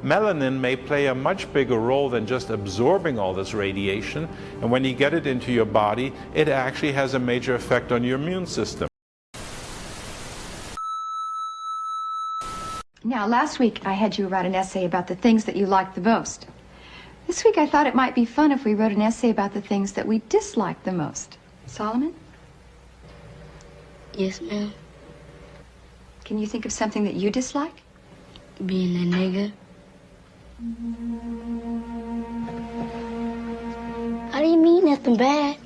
Melanin may play a much bigger role than just absorbing all this radiation, and when you get it into your body, it actually has a major effect on your immune system. Now, last week I had you write an essay about the things that you liked the most. This week I thought it might be fun if we wrote an essay about the things that we disliked the most. Solomon? Yes, ma'am. Can you think of something that you dislike? Being a nigger. I didn't mean nothing bad.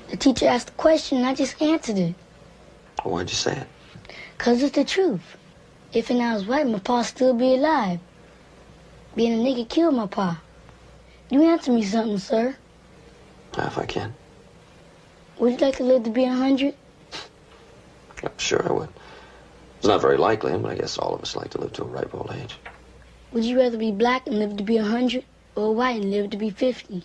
The teacher asked a question and I just answered it. Why'd you say it? 'Cause it's the truth. If and I was white, my pa'd still be alive. Being a nigger killed my pa. You answer me something, sir. If I can. Would you like to live to be 100? I'm sure I would. It's not very likely, but I guess all of us like to live to a ripe old age. Would you rather be black and live to be 100, or white and live to be 50?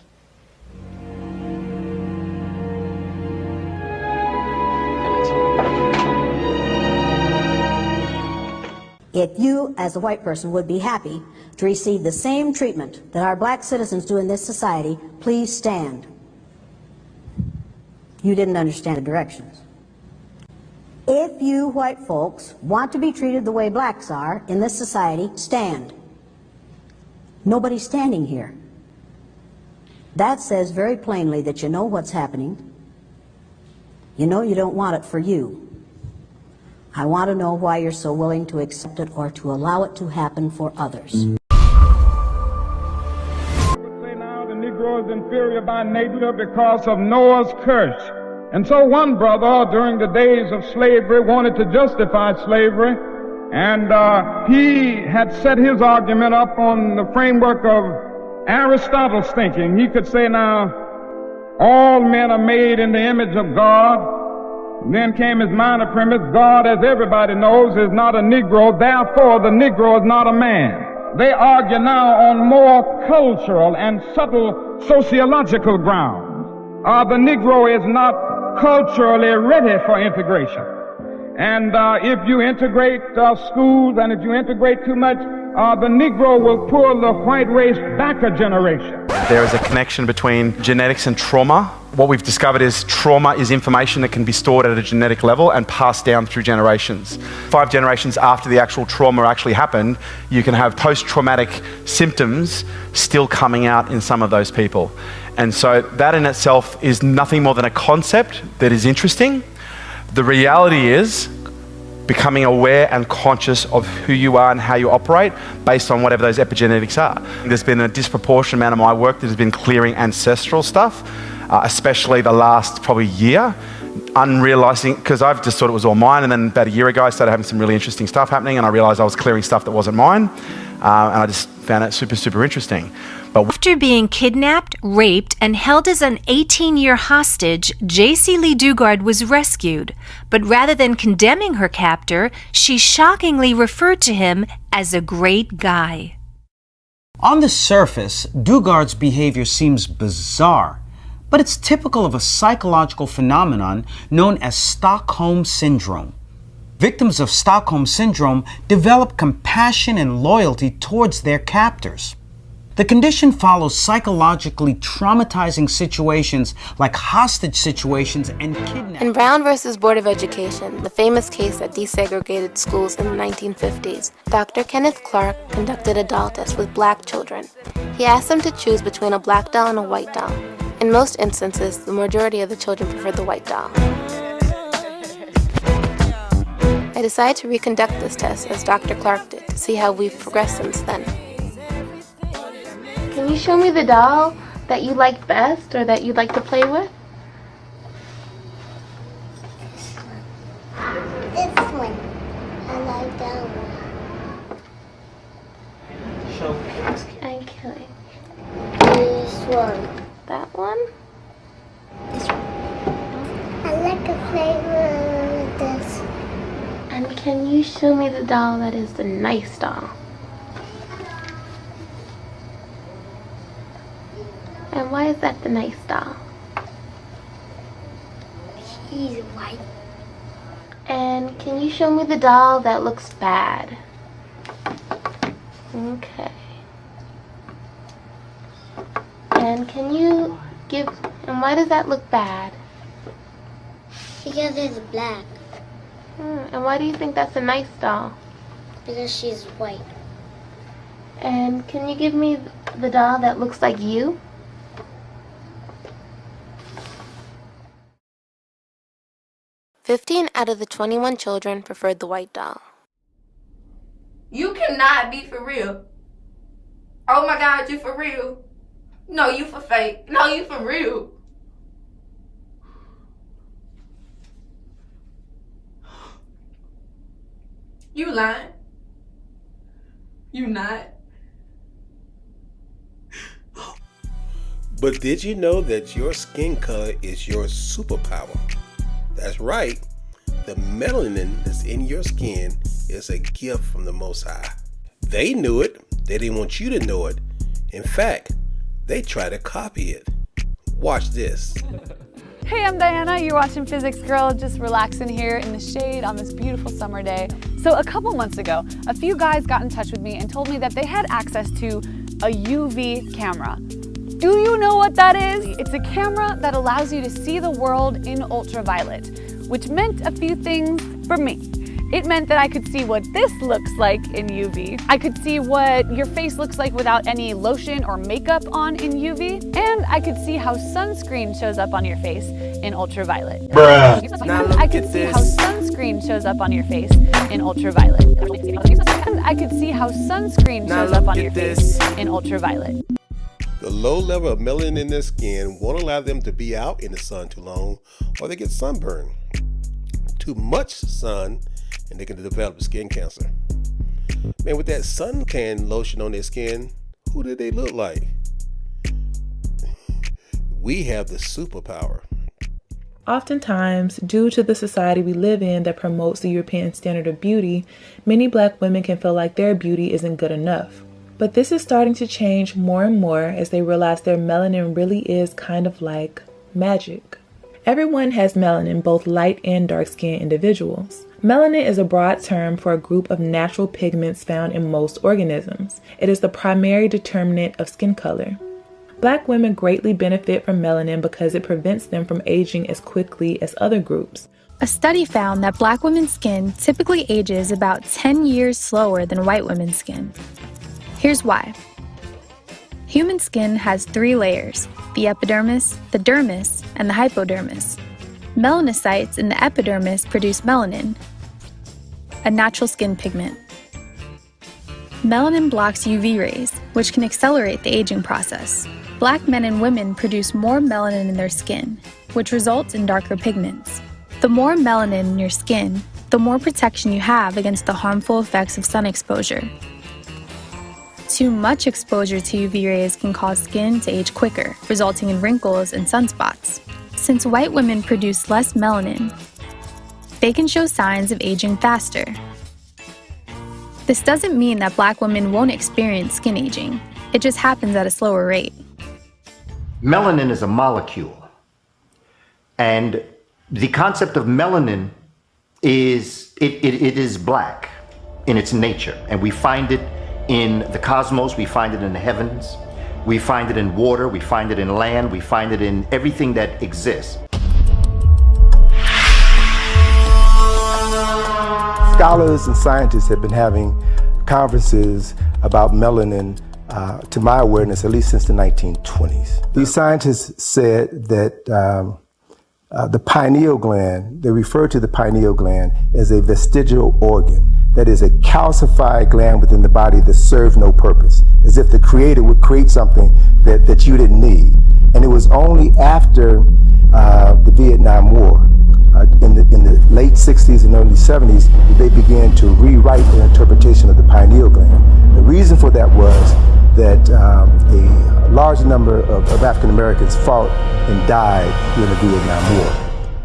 If you, as a white person, would be happy to receive the same treatment that our black citizens do in this society, please stand. You didn't understand the directions. If you white folks want to be treated the way blacks are in this society, stand. Nobody's standing here. That says very plainly that you know what's happening. You know you don't want it for you. I want to know why you're so willing to accept it or to allow it to happen for others. Say now the Negro is inferior by nature because of Noah's curse. And so one brother during the days of slavery wanted to justify slavery, and he had set his argument up on the framework of Aristotle's thinking. He could say, now, all men are made in the image of God. And then came his minor premise, God, as everybody knows, is not a Negro, therefore the Negro is not a man. They argue now on more cultural and subtle sociological grounds. The Negro is not culturally ready for integration. And if you integrate schools and if you integrate too much, the Negro will pull the white race back a generation. There is a connection between genetics and trauma. What we've discovered is trauma is information that can be stored at a genetic level and passed down through generations. 5 generations after the actual trauma actually happened, you can have post-traumatic symptoms still coming out in some of those people. And so that in itself is nothing more than a concept that is interesting. The reality is becoming aware and conscious of who you are and how you operate based on whatever those epigenetics are. There's been a disproportionate amount of my work that has been clearing ancestral stuff, especially the last probably year, unrealizing, because I've just thought it was all mine, and then about a year ago I started having some really interesting stuff happening and I realized I was clearing stuff that wasn't mine, and I just found it super, super interesting. But after being kidnapped, raped, and held as an 18-year hostage, J.C. Lee Dugard was rescued. But rather than condemning her captor, she shockingly referred to him as a great guy. On the surface, Dugard's behavior seems bizarre, but it's typical of a psychological phenomenon known as Stockholm Syndrome. Victims of Stockholm Syndrome develop compassion and loyalty towards their captors. The condition follows psychologically traumatizing situations like hostage situations and kidnapping. In Brown versus Board of Education, the famous case that desegregated schools in the 1950s, Dr. Kenneth Clark conducted a doll test with black children. He asked them to choose between a black doll and a white doll. In most instances, the majority of the children preferred the white doll. I decided to reconduct this test as Dr. Clark did to see how we've progressed since then. Can you show me the doll that you liked best or that you'd like to play with? This one. I like that one. Show me. I'm killing. This one. That one? This one. I like to play with this. And can you show me the doll that is the nice doll? And why is that the nice doll? He's white. And can you show me the doll that looks bad? Okay. And can you and why does that look bad? Because it's black. And why do you think that's a nice doll? Because she's white. And can you give me the doll that looks like you? "15 out of the 21 children preferred the white doll." You cannot be for real. Oh my God, you for real? No, you for fake. No, you for real. You lying? You not? But did you know that your skin color is your superpower? That's right. The melanin that's in your skin is a gift from the Most High. They knew it. They didn't want you to know it. In fact, they try to copy it. Watch this. Hey, I'm Diana. You're watching Physics Girl, just relaxing here in the shade on this beautiful summer day. So a couple months ago, a few guys got in touch with me and told me that they had access to a UV camera. Do you know what that is? It's a camera that allows you to see the world in ultraviolet, which meant a few things for me. It meant that I could see what this looks like in UV. I could see what your face looks like without any lotion or makeup on in UV. And I could see how sunscreen shows up on your face in ultraviolet. Bruh. And I could see how sunscreen shows up on your face in ultraviolet. And I could see how sunscreen shows up on your face in ultraviolet. The low level of melanin in their skin won't allow them to be out in the sun too long, or they get sunburned. Too much sun, and they can develop skin cancer. Man, with that suntan lotion on their skin, who did they look like? We have the superpower. Oftentimes, due to the society we live in that promotes the European standard of beauty, many Black women can feel like their beauty isn't good enough. But this is starting to change more and more as they realize their melanin really is kind of like magic. Everyone has melanin, both light and dark-skinned individuals. Melanin is a broad term for a group of natural pigments found in most organisms. It is the primary determinant of skin color. Black women greatly benefit from melanin because it prevents them from aging as quickly as other groups. A study found that Black women's skin typically ages about 10 years slower than white women's skin. Here's why. Human skin has 3 layers: the epidermis, the dermis, and the hypodermis. Melanocytes in the epidermis produce melanin, a natural skin pigment. Melanin blocks UV rays, which can accelerate the aging process. Black men and women produce more melanin in their skin, which results in darker pigments. The more melanin in your skin, the more protection you have against the harmful effects of sun exposure. Too much exposure to UV rays can cause skin to age quicker, resulting in wrinkles and sunspots. Since white women produce less melanin, they can show signs of aging faster. This doesn't mean that Black women won't experience skin aging. It just happens at a slower rate. Melanin is a molecule. And the concept of melanin is, it is black in its nature. And we find it in the cosmos, we find it in the heavens, we find it in water, we find it in land, we find it in everything that exists. Scholars and scientists have been having conferences about melanin, to my awareness, at least since the 1920s. These scientists said that the pineal gland, they refer to the pineal gland as a vestigial organ. That is a calcified gland within the body that serves no purpose, as if the creator would create something that you didn't need. And it was only after the Vietnam War, in the late 60s and early 70s, that they began to rewrite their interpretation of the pineal gland. The reason for that was that a large number of African Americans fought and died during the Vietnam War.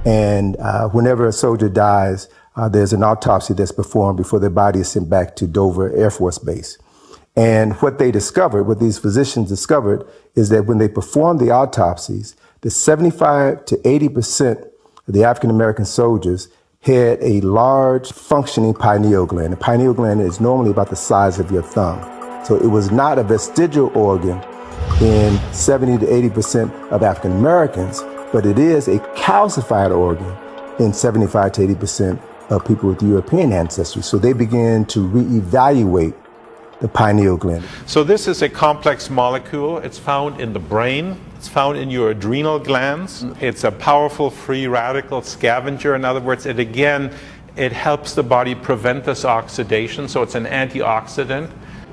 And whenever a soldier dies, there's an autopsy that's performed before their body is sent back to Dover Air Force Base. And what they discovered, what these physicians discovered, is that when they performed the autopsies, the 75 to 80% the African American soldiers had a large functioning pineal gland. The pineal gland is normally about the size of your thumb. So it was not a vestigial organ in 70 to 80% of African Americans, but it is a calcified organ in 75 to 80% of people with European ancestry. So they began to reevaluate the pineal gland. So this is a complex molecule. It's found in the brain. It's found in your adrenal glands. It's a powerful free radical scavenger. In other words, it helps the body prevent this oxidation, so it's an antioxidant.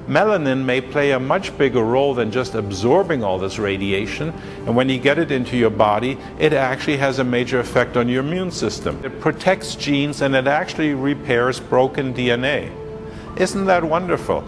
Melanin may play a much bigger role than just absorbing all this radiation, and when you get it into your body, it actually has a major effect on your immune system. It protects genes and it actually repairs broken DNA. Isn't that wonderful?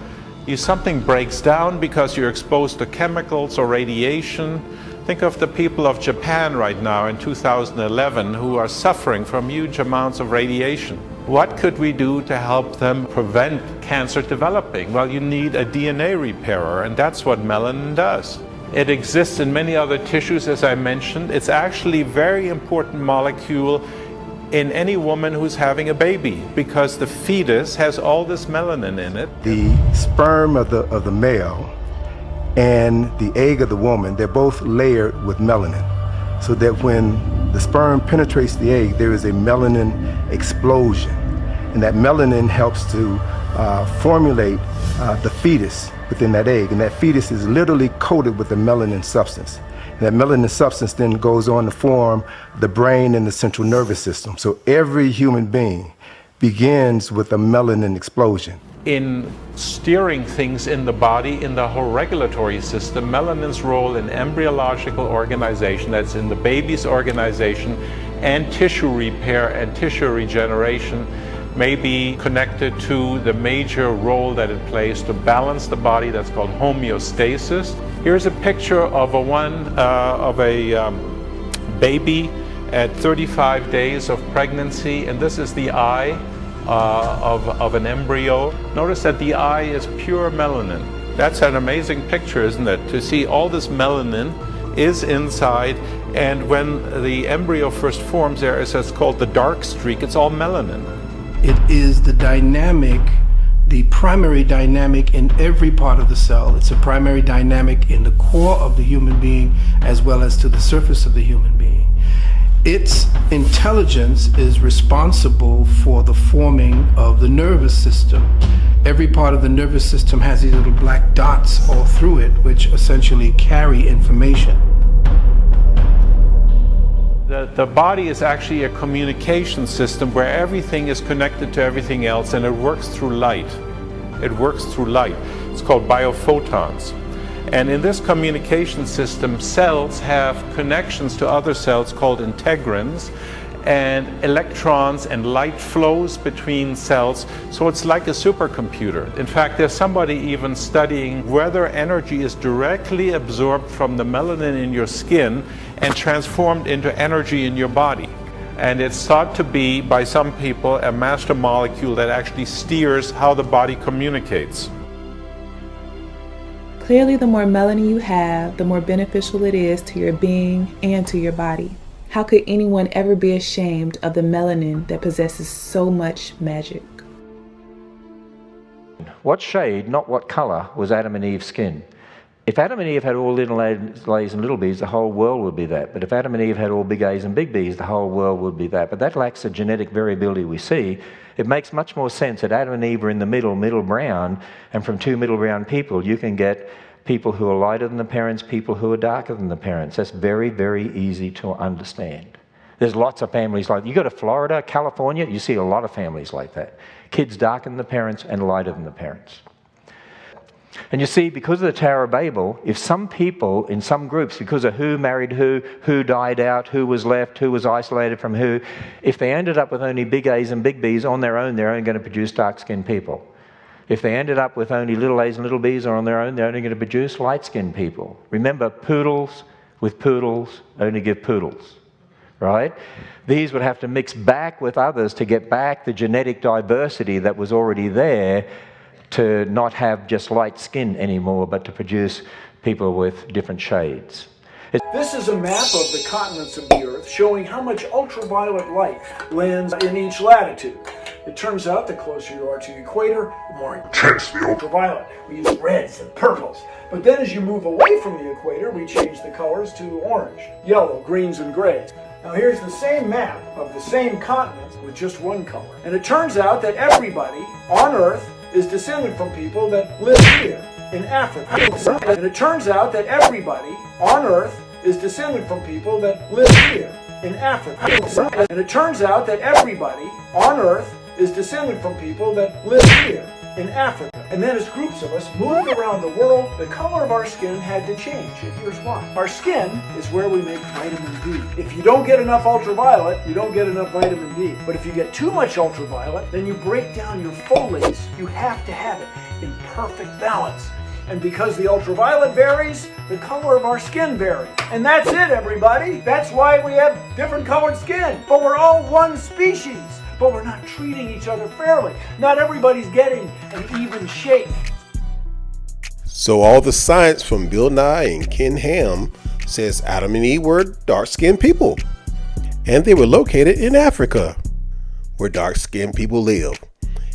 Something breaks down because you're exposed to chemicals or radiation. Think of the people of Japan right now in 2011 who are suffering from huge amounts of radiation. What could we do to help them prevent cancer developing? Well, you need a DNA repairer, and that's what melanin does. It exists in many other tissues, as I mentioned. It's actually a very important molecule in any woman who's having a baby, because the fetus has all this melanin in it. The sperm of the male and the egg of the woman, they're both layered with melanin, so that when the sperm penetrates the egg, there is a melanin explosion. And that melanin helps to formulate the fetus within that egg. And that fetus is literally coated with the melanin substance. And that melanin substance then goes on to form the brain and the central nervous system. So every human being begins with a melanin explosion. In steering things in the body, in the whole regulatory system, melanin's role in embryological organization, that's in the baby's organization, and tissue repair and tissue regeneration, may be connected to the major role that it plays to balance the body. That's called homeostasis. Here's a picture of a baby at 35 days of pregnancy, and this is the eye of an embryo. Notice that the eye is pure melanin. That's an amazing picture, isn't it? To see all this melanin is inside, and when the embryo first forms, there is what's called the dark streak. It's all melanin. It is the dynamic, the primary dynamic in every part of the cell. It's a primary dynamic in the core of the human being as well as to the surface of the human being. Its intelligence is responsible for the forming of the nervous system. Every part of the nervous system has these little black dots all through it, which essentially carry information. The body is actually a communication system where everything is connected to everything else, and it works through light. It works through light. It's called biophotons. And in this communication system, cells have connections to other cells called integrins, and electrons and light flows between cells. So it's like a supercomputer. In fact, there's somebody even studying whether energy is directly absorbed from the melanin in your skin and transformed into energy in your body. And it's thought to be, by some people, a master molecule that actually steers how the body communicates. Clearly, the more melanin you have, the more beneficial it is to your being and to your body. How could anyone ever be ashamed of the melanin that possesses so much magic? What shade, not what color, was Adam and Eve's skin? If Adam and Eve had all little A's and little b's, the whole world would be that. But if Adam and Eve had all big A's and big B's, the whole world would be that. But that lacks the genetic variability we see. It makes much more sense that Adam and Eve are in the middle brown, and from two middle brown people, you can get people who are lighter than the parents, people who are darker than the parents. That's very, very easy to understand. There's lots of families like that. You go to Florida, California, you see a lot of families like that. Kids darker than the parents and lighter than the parents. And you see, because of the Tower of Babel, if some people in some groups, because of who married who died out, who was left, who was isolated from who, if they ended up with only big A's and big B's on their own, they're only going to produce dark-skinned people. If they ended up with only little A's and little B's are on their own, they're only going to produce light-skinned people. Remember, poodles with poodles only give poodles, right? These would have to mix back with others to get back the genetic diversity that was already there, to not have just light skin anymore, but to produce people with different shades. This is a map of the continents of the Earth showing how much ultraviolet light lands in each latitude. It turns out the closer you are to the equator, the more intense the ultraviolet. We use reds and purples. But then as you move away from the equator, we change the colors to orange, yellow, greens, and grays. Now here's the same map of the same continent with just one color. And it turns out that everybody on Earth is descended from people that live here in Africa. And it turns out that everybody on Earth is descended from people that live here in Africa. And it turns out that everybody on Earth is descended from people that live here in Africa. And then as groups of us moved around the world, the color of our skin had to change. And here's why. Our skin is where we make vitamin D. If you don't get enough ultraviolet, you don't get enough vitamin D. But if you get too much ultraviolet, then you break down your folates. You have to have it in perfect balance. And because the ultraviolet varies, the color of our skin varies. And that's it, everybody. That's why we have different colored skin. But we're all one species. But we're not treating each other fairly. Not everybody's getting an even shake. So all the science from Bill Nye and Ken Ham says Adam and Eve were dark-skinned people. And they were located in Africa, where dark-skinned people live.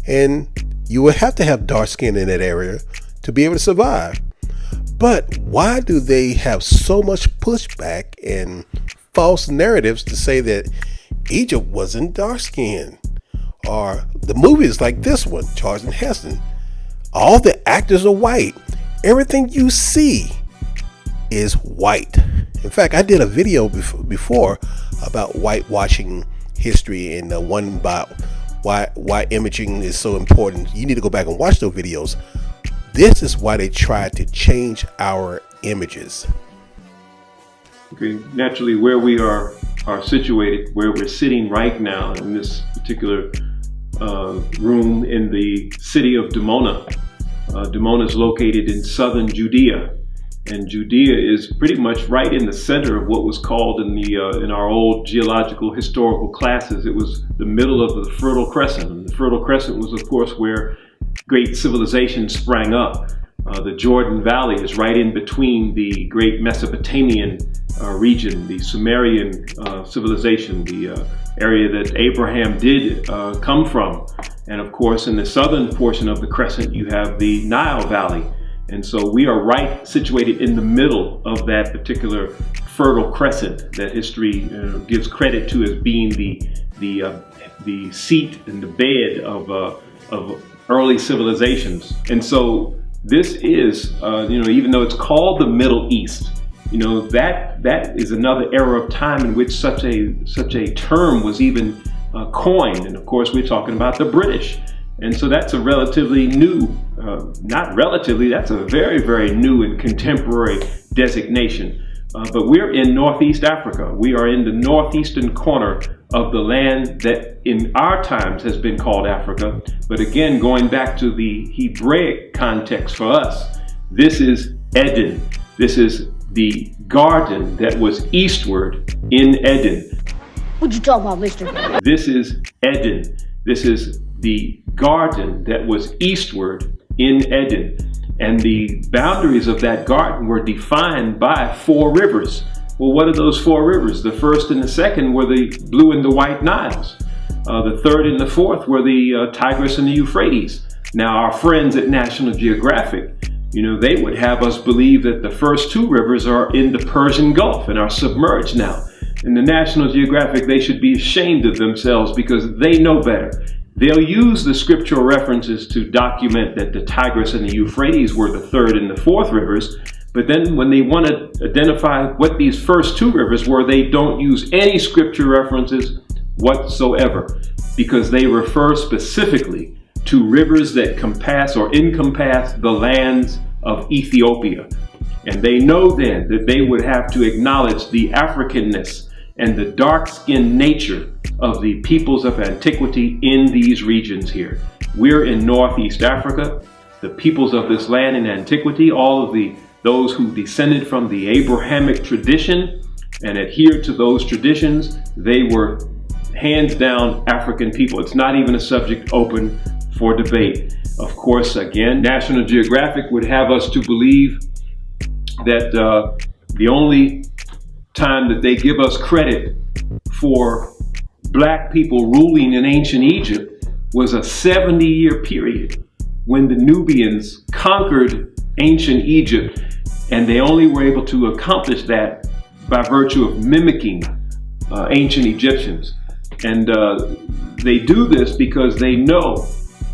And you would have to have dark skin in that area to be able to survive. But why do they have so much pushback and false narratives to say that Egypt wasn't dark skinned? Or the movies like this one, Charlton Heston, all the actors are white. Everything you see is white. In fact, I did a video before about whitewashing history and the one about why imaging is so important. You need to go back and watch those videos. This is why they tried to change our images. Okay, naturally, where we are situated, where we're sitting right now in this particular room in the city of Dimona. Dimona is located in southern Judea, and Judea is pretty much right in the center of what was called in our old geological historical classes. It was the middle of the Fertile Crescent. And the Fertile Crescent was, of course, where great civilizations sprang up. The Jordan Valley is right in between the great Mesopotamian region, the Sumerian civilization, the area that Abraham did come from. And of course, in the southern portion of the crescent, you have the Nile Valley. And so we are right situated in the middle of that particular Fertile Crescent that history gives credit to as being the seat and the bed of early civilizations. And so this is, even though it's called the Middle East, that is another era of time in which such a term was even coined. And of course, we're talking about the British. And so that's a relatively new, that's a very, very new and contemporary designation. But we're in Northeast Africa. We are in the northeastern corner of the land that in our times has been called Africa. But again, going back to the Hebraic context for us, this is Eden. This is the garden that was eastward in Eden. What you talking about, mister? This is Eden. This is the garden that was eastward in Eden. And the boundaries of that garden were defined by 4 rivers. Well, what are those 4 rivers? The first and the second were the Blue and the White Niles. The third and the fourth were the Tigris and the Euphrates. Now, our friends at National Geographic, they would have us believe that the first 2 rivers are in the Persian Gulf and are submerged now. In the National Geographic, they should be ashamed of themselves because they know better. They'll use the scriptural references to document that the Tigris and the Euphrates were the 3rd and the 4th rivers, but then when they want to identify what these first 2 rivers were, they don't use any scripture references whatsoever, because they refer specifically to rivers that encompass the lands of Ethiopia. And they know then that they would have to acknowledge the Africanness and the dark-skinned nature of the peoples of antiquity in these regions here. We're in Northeast Africa. The peoples of this land in antiquity, all of those who descended from the Abrahamic tradition and adhered to those traditions, they were hands down African people. It's not even a subject open for debate. Of course, again, National Geographic would have us to believe that the only time that they give us credit for black people ruling in ancient Egypt was a 70-year period when the Nubians conquered ancient Egypt, and they only were able to accomplish that by virtue of mimicking ancient Egyptians. And they do this because they know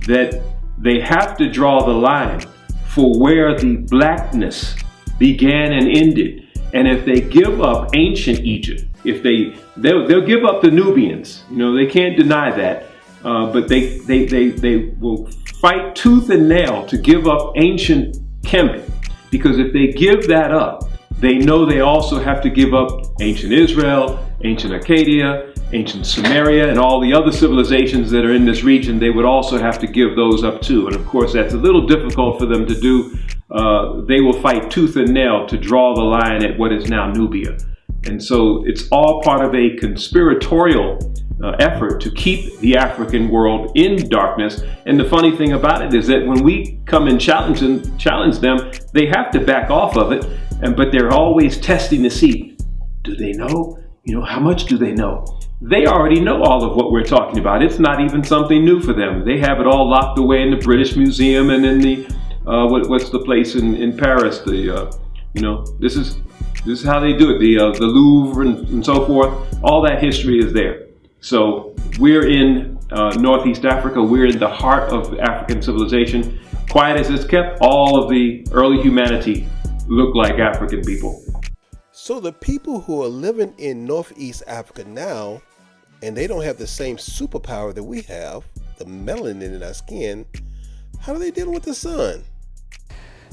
that they have to draw the line for where the blackness began and ended. And if they give up ancient Egypt, if they'll give up the Nubians, you know, they can't deny that, but they will fight tooth and nail to give up ancient Kemet, because if they give that up, they know they also have to give up ancient Israel, ancient Arcadia, ancient Sumeria, and all the other civilizations that are in this region. They would also have to give those up too. And of course, that's a little difficult for them to do. They will fight tooth and nail to draw the line at what is now Nubia. And so it's all part of a conspiratorial effort to keep the African world in darkness. And the funny thing about it is that when we come and challenge them, they have to back off of it. But they're always testing to see, do they know? You know, how much do they know? They already know all of what we're talking about. It's not even something new for them. They have it all locked away in the British Museum and in the, what's the place in Paris? You know, this is how they do it. The Louvre and so forth. All that history is there. So we're in Northeast Africa. We're in the heart of African civilization. Quiet as it's kept, all of the early humanity look like African people. So the people who are living in Northeast Africa now, and they don't have the same superpower that we have, the melanin in our skin, how are they dealing with the sun?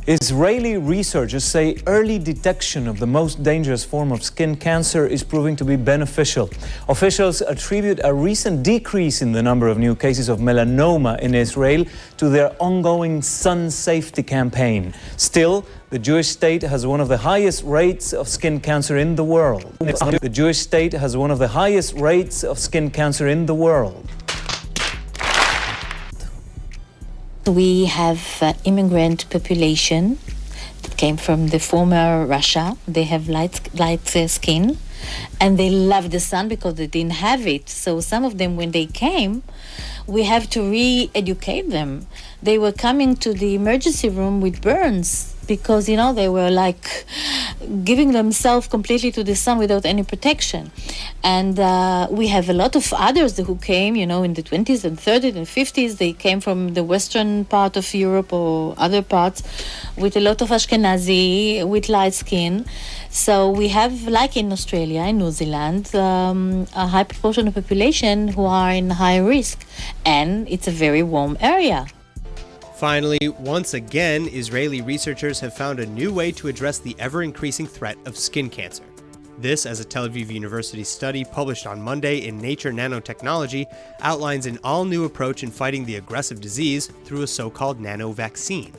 Israeli researchers say early detection of the most dangerous form of skin cancer is proving to be beneficial. Officials attribute a recent decrease in the number of new cases of melanoma in Israel to their ongoing sun safety campaign. Still, the Jewish state has one of the highest rates of skin cancer in the world. The Jewish state has one of the highest rates of skin cancer in the world. We have immigrant population that came from the former Russia. They have light skin, and they love the sun because they didn't have it. So some of them, when they came, we have to re-educate them. They were coming to the emergency room with burns because, you know, they were like giving themselves completely to the sun without any protection. And we have a lot of others who came, you know, in the 20s and 30s and 50s. They came from the western part of Europe or other parts with a lot of Ashkenazi, with light skin. So we have, like in Australia, in New Zealand, a high proportion of population who are in high risk. And it's a very warm area. Finally, once again, Israeli researchers have found a new way to address the ever-increasing threat of skin cancer. This, as a Tel Aviv University study published on Monday in Nature Nanotechnology, outlines an all-new approach in fighting the aggressive disease through a so-called nano-vaccine.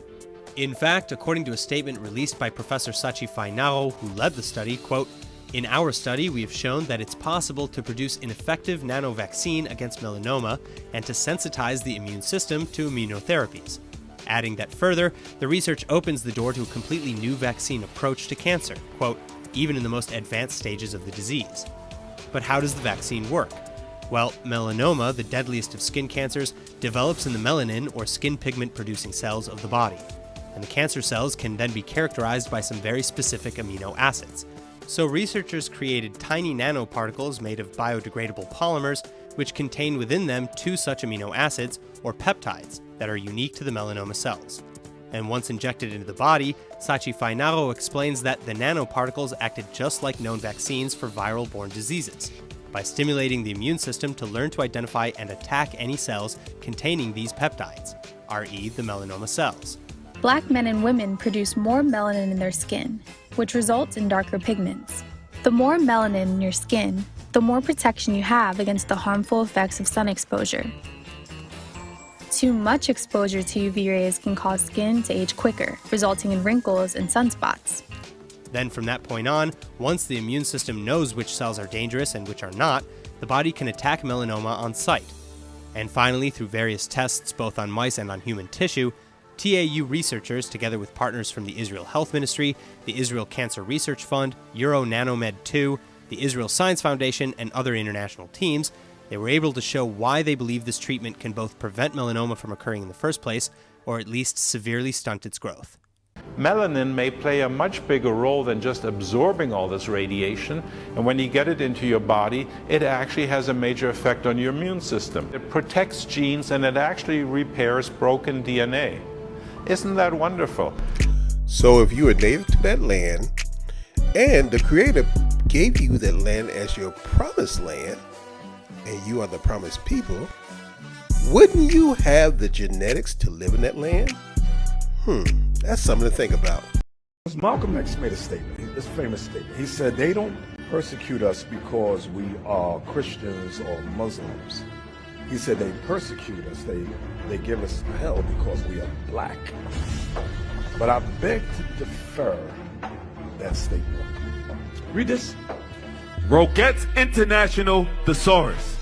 In fact, according to a statement released by Professor Sachi Fainaro, who led the study, quote, "In our study, we have shown that it's possible to produce an effective nano-vaccine against melanoma and to sensitize the immune system to immunotherapies." Adding that further, the research opens the door to a completely new vaccine approach to cancer, quote, even in the most advanced stages of the disease. But how does the vaccine work? Well, melanoma, the deadliest of skin cancers, develops in the melanin or skin pigment producing cells of the body. And the cancer cells can then be characterized by some very specific amino acids. So researchers created tiny nanoparticles made of biodegradable polymers, which contain within them two such amino acids, or peptides, that are unique to the melanoma cells. And once injected into the body, Sachi Fainaro explains that the nanoparticles acted just like known vaccines for viral-borne diseases, by stimulating the immune system to learn to identify and attack any cells containing these peptides, i.e. the melanoma cells. Black men and women produce more melanin in their skin, which results in darker pigments. The more melanin in your skin, the more protection you have against the harmful effects of sun exposure. Too much exposure to UV rays can cause skin to age quicker, resulting in wrinkles and sunspots. Then from that point on, once the immune system knows which cells are dangerous and which are not, the body can attack melanoma on sight. And finally, through various tests both on mice and on human tissue, TAU researchers, together with partners from the Israel Health Ministry, the Israel Cancer Research Fund, Euro-Nanomed 2, the Israel Science Foundation, and other international teams, they were able to show why they believe this treatment can both prevent melanoma from occurring in the first place, or at least severely stunt its growth. Melanin may play a much bigger role than just absorbing all this radiation, and when you get it into your body, it actually has a major effect on your immune system. It protects genes and it actually repairs broken DNA. Isn't that wonderful? So if you are native to that land, and the Creator gave you that land as your promised land, and you are the promised people, wouldn't you have the genetics to live in that land? That's something to think about. Malcolm X made a statement, this famous statement. He said, they don't persecute us because we are Christians or Muslims. He said they persecute us, they give us hell because we are black. But I beg to defer that statement. Read this. Roquette's International Thesaurus.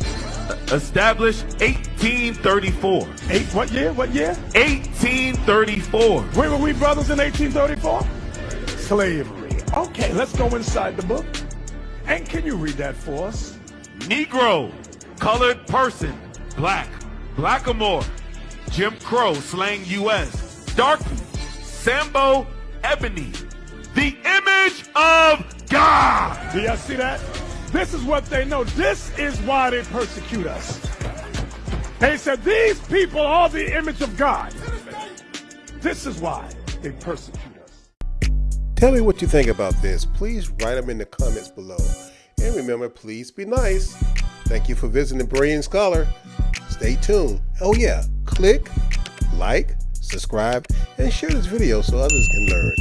Established 1834. What year? 1834. Where were we brothers in 1834? Slavery. Okay, let's go inside the book. And can you read that for us? Negro, colored person, black, blackamoor, Jim Crow, slang U.S., darky, Sambo, ebony, the image of God. Do y'all see that? This is what they know. This is why they persecute us. They said these people are the image of God. This is why they persecute us. Tell me what you think about this. Please write them in the comments below. And remember, please be nice. Thank you for visiting Brilliant Scholar. Stay tuned. Oh yeah, click, like, subscribe, and share this video so others can learn.